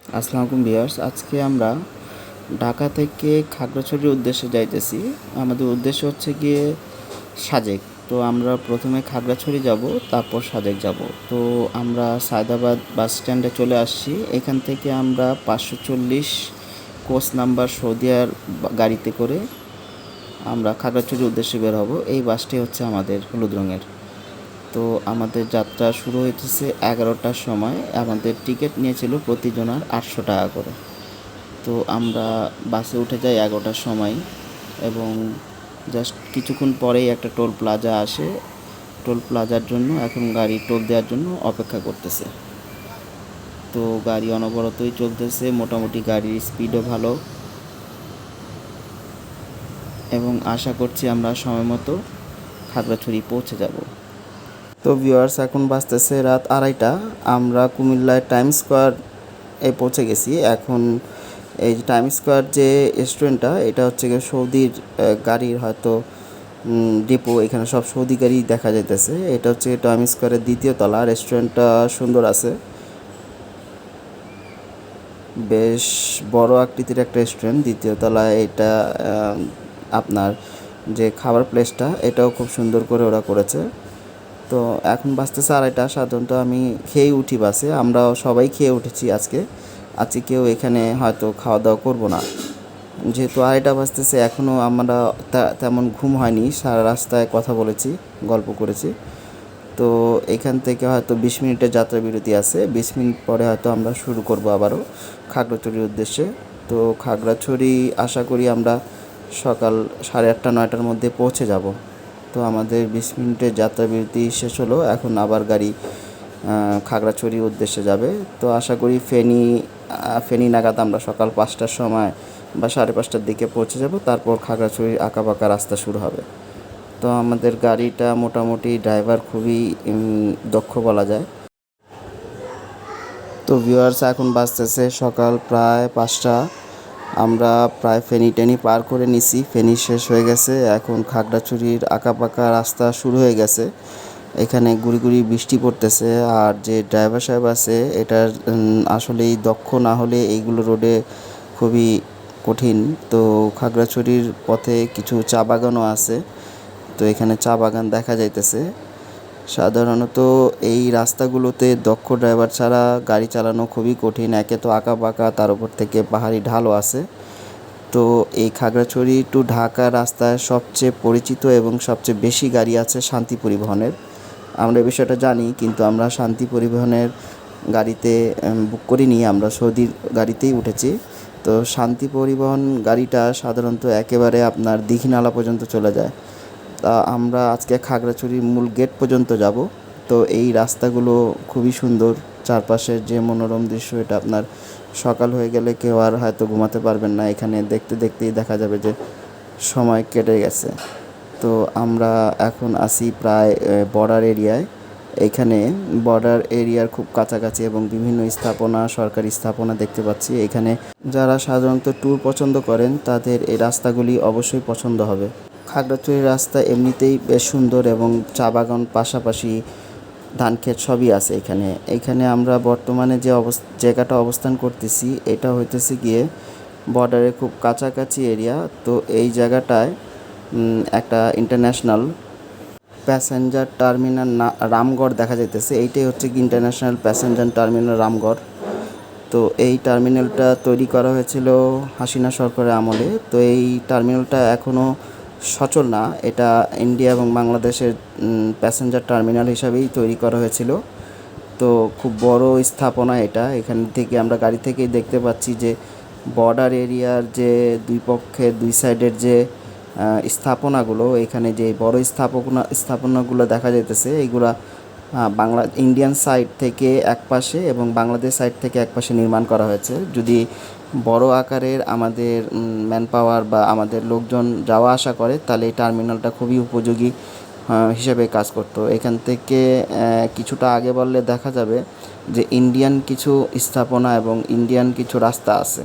আসসালামু আলাইকুম ভিউয়ার্স। আজকে আমরা ঢাকা থেকে খাগড়াছড়ির উদ্দেশ্যে যাইতেছি। আমাদের উদ্দেশ্য হচ্ছে গিয়ে সাজেক। তো আমরা প্রথমে খাগড়াছড়ি যাব, তারপর সাজেক যাব। তো আমরা সায়দাবাদ বাস স্ট্যান্ডে চলে আসছি। এখান থেকে আমরা 540 কোচ নাম্বার সৌদিয়ার গাড়িতে করে আমরা খাগড়াছড়ির উদ্দেশ্যে বের হব। এই বাসটি হচ্ছে আমাদের হলুদ রঙের। তো আমাদের যাত্রা শুরু হইতেছে 11টার সময়। আমাদের টিকিট নিয়েছিল প্রতিজনার 800 টাকা করে। তো আমরা বাসে উঠে যাই 11টার সময় এবং জাস্ট কিছুক্ষণ পরেই একটা টোল প্লাজা আসে। টোল প্লাজার জন্য এখন গাড়ি টোল দেওয়ার জন্য অপেক্ষা করতেছে। তো গাড়ি অনবরতই চলতেছে, মোটামুটি গাড়ির স্পিডও ভালো এবং আশা করছি আমরা সময় মতো খাগড়াছড়ি পৌঁছে যাব। তো ভিউয়ার্স, এখন বাজতেছে রাত 2:30। আমরা কুমিল্লায় টাইম স্কোয়ার পৌঁছে গেছি। এখন এই যে টাইম স্কোয়ার যে রেস্টুরেন্টটা, এটা হচ্ছে গিয়ে সৌদির গাড়ির হয়তো ডিপো। এখানে সব সৌদি গাড়ি দেখা যাইতেছে। এটা হচ্ছে টাইম স্কোয়ারের দ্বিতীয় তলা। রেস্টুরেন্টটা সুন্দর আছে, বেশ বড় আকৃতির একটা রেস্টুরেন্ট। দ্বিতীয় তলায় এটা আপনার যে খাবার প্লেসটা, এটাও খুব সুন্দর করে ওরা করেছে। তো এখন বাজতেছে 2:30। সাধারণত আমি খেয়েই উঠি বাসে। আমরাও সবাই খেয়ে উঠেছি আজকে। আজকে কেউ এখানে হয়তো খাওয়া দাওয়া করবো না, যেহেতু 2:30 বাজতেছে। এখনও আমরা তেমন ঘুম হয়নি, সারা রাস্তায় কথা বলেছি, গল্প করেছি। তো এখান থেকে হয়তো 20 মিনিটের যাত্রা বিরতি আছে। 20 মিনিট পরে হয়তো আমরা শুরু করব আবারও খাগড়াছড়ির উদ্দেশ্যে। তো খাগড়াছড়ি আশা করি আমরা সকাল 8:30 9টার মধ্যে পৌঁছে যাব। তো আমাদের 20 মিনিটের যাত্রা বিরতি শেষ হলো। এখন আবার গাড়ি খাগড়াছড়ির উদ্দেশ্যে যাবে। তো আশা করি ফেনী নাগাদ আমরা সকাল 5টার সময় বা 5:30টার দিকে পৌঁছে যাব। তারপর খাগড়াছড়ির আঁকাবাঁকা রাস্তা শুরু হবে। তো আমাদের গাড়িটা মোটামুটি ড্রাইভার খুবই দক্ষ বলা যায়। তো ভিউয়ার্স, এখন বাজতেছে সকাল প্রায় 5টা। আমরা প্রায় ফেনী টেনি পার করে নিছি। ফেনী শেষ হয়ে গেছে। এখন খাগড়াছড়ির আঁকাবাঁকা রাস্তা শুরু হয়ে গেছে। এখানে গুড়ি গুড়ি বৃষ্টি পড়তেছে। আর যে ড্রাইভার সাহেব আছে, এটার আসলেই দক্ষ না হলে এইগুলো রোডে খুবই কঠিন। তো খাগড়াছড়ির পথে কিছু চা বাগানও আছে। তো এখানে চা বাগান দেখা যাইতেছে। সাধারণত এই রাস্তাগুলোতে দক্ষ ড্রাইভার ছাড়া গাড়ি চালানো খুবই কঠিন। একে তো আঁকাবাঁকা, তার উপর থেকে পাহাড়ি ঢালও আছে। তো এই খাগড়াছড়ি টু ঢাকা রাস্তায় সবচেয়ে পরিচিত এবং সবচেয়ে বেশি গাড়ি আছে শান্তি পরিবহনের। আমরা এই বিষয়টা জানি, কিন্তু আমরা শান্তি পরিবহনের গাড়িতে বুক করিনি, আমরা সৌদির গাড়িতেই উঠেছি। তো শান্তি পরিবহন গাড়িটা সাধারণত একেবারে আপনার দীঘিনালা পর্যন্ত চলে যায়। তা আমরা আজকে খাগড়াছড়ির মূল গেট পর্যন্ত যাব। তো এই রাস্তাগুলো খুবই সুন্দর, চারপাশের যে মনোরম দৃশ্য, এটা আপনার সকাল হয়ে গেলে কেউ আর হয়তো ঘুমাতে পারবেন না। এখানে দেখতে দেখতেই দেখা যাবে যে সময় কেটে গেছে। তো আমরা এখন আছি প্রায় বর্ডার এরিয়ায়। এইখানে বর্ডার এরিয়ার খুব কাছাকাছি এবং বিভিন্ন স্থাপনা, সরকারি স্থাপনা দেখতে পাচ্ছি। এখানে যারা সাধারণত ট্যুর পছন্দ করেন, তাদের এই রাস্তাগুলি অবশ্যই পছন্দ হবে। খাগড়াছড়ির রাস্তা এমনিতেই বেশ সুন্দর এবং চা বাগান, পাশাপাশি ধান ক্ষেত সবই আছে এখানে। এইখানে আমরা বর্তমানে যে জায়গাটা অবস্থান করতেছি, এটা হইতেছে গিয়ে বর্ডারের খুব কাছাকাছি এরিয়া। তো এই জায়গাটায় একটা ইন্টারন্যাশনাল প্যাসেঞ্জার টার্মিনাল রামগড় দেখা যাইতেছে। এইটাই হচ্ছে কি ইন্টারন্যাশনাল প্যাসেঞ্জার টার্মিনাল রামগড়। তো এই টার্মিনালটা তৈরি করা হয়েছিল হাসিনা সরকারের আমলে। তো এই টার্মিনালটা এখনও সচল না। এটা ইন্ডিয়া এবং বাংলাদেশের প্যাসেঞ্জার টার্মিনাল হিসাবেই তৈরি করা হয়েছিল। তো খুব বড় স্থাপনা এটা। এখান থেকে আমরা গাড়ি থেকেই দেখতে পাচ্ছি যে বর্ডার এরিয়ার যে দুই পক্ষের দুই সাইডের যে স্থাপনাগুলো, এখানে যে বড় স্থাপনাগুলো দেখা যাইতেছে, এইগুলা ইন্ডিয়ান সাইড থেকে এক পাশে এবং বাংলাদেশ সাইড থেকে এক পাশে নির্মাণ করা হয়েছে। যদি বড় আকারের আমাদের ম্যান পাওয়ার বা আমাদের লোকজন যাওয়া আসা করে, তাহলে এই টার্মিনালটা খুবই উপযোগী হিসেবে কাজ করতো। এখান থেকে কিছুটা আগে বললে দেখা যাবে যে ইন্ডিয়ান কিছু স্থাপনা এবং ইন্ডিয়ান কিছু রাস্তা আছে।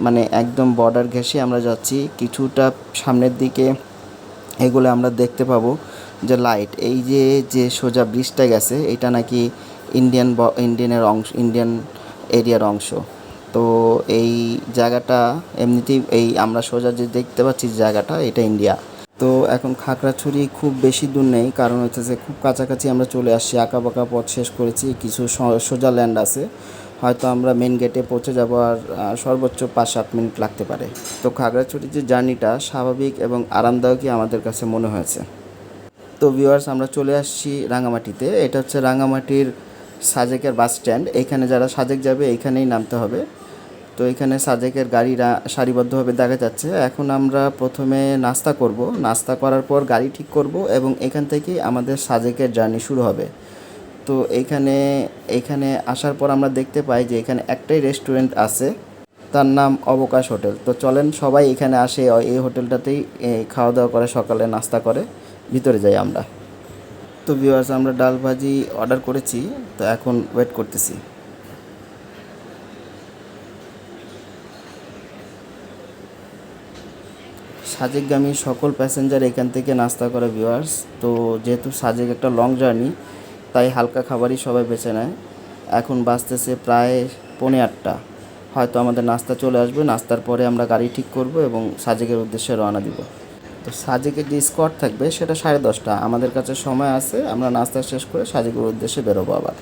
মানে একদম বর্ডার ঘেঁষে আমরা যাচ্ছি। কিছুটা সামনের দিকে এগুলো আমরা দেখতে পাবো যে লাইট, এই যে সোজা ব্রিজটা গেছে, এটা নাকি ইন্ডিয়ান এরিয়ার অংশ। তো এই জায়গাটা এমনিতেই আমরা সোজা যে দেখতে পাচ্ছি জায়গাটা, এটা ইন্ডিয়া। তো এখন খাগড়াছড়ি খুব বেশি দূর নেই, কারণ হচ্ছে যে খুব কাছাকাছি আমরা চলে আসছি। আঁকাবাঁকা পথ শেষ করেছি, কিছু সোজা ল্যান্ড আছে, হয়তো আমরা মেন গেটে পৌঁছে যাব আর সর্বোচ্চ 5-7 মিনিট লাগতে পারে। তো খাগড়াছড়ির যে জার্নিটা স্বাভাবিক এবং আরামদায়কই আমাদের কাছে মনে হয়েছে। তো ভিউয়ার্স, আমরা চলে আসছি রাঙামাটিতে। এটা হচ্ছে রাঙামাটির সাজেকের বাস স্ট্যান্ড। এখানে যারা সাজেক যাবে এইখানেই নামতে হবে। তো এখানে সাজেকের গাড়িরা সারিবদ্ধভাবে দেখা যাচ্ছে। এখন আমরা প্রথমে নাস্তা করব, নাস্তা করার পর গাড়ি ঠিক করব এবং এখান থেকেই আমাদের সাজেকের জার্নি শুরু হবে। তো এইখানে আসার পর আমরা দেখতে পাই যে এখানে একটাই রেস্টুরেন্ট আছে, তার নাম অবকাশ হোটেল। তো চলেন সবাই এখানে আসে, এই হোটেলটাতেই খাওয়া দাওয়া করে, সকালে নাস্তা করে ভিতরে যাই আমরা। তো ভিউয়ার্স, আমরা ডাল ভাজি অর্ডার করেছি, তো এখন ওয়েট করতেছি। সাজেকগামী সকল প্যাসেঞ্জার এখান থেকে নাস্তা করে ভিউয়ার্স। তো যেহেতু সাজেক একটা লং জার্নি, তাই হালকা খাবারই সবাই বেছে নেয়। এখন বাজতেছে প্রায় 7:45। হয়তো আমাদের নাস্তা চলে আসবে, নাস্তার পরে আমরা গাড়ি ঠিক করব এবং সাজেকের উদ্দেশ্যে রওনা দিব। তো সাজেকের যে স্কট থাকবে সেটা 10:30। আমাদের কাছে সময় আছে, আমরা নাস্তা শেষ করে সাজেকের উদ্দেশ্যে বেরোবো আবার।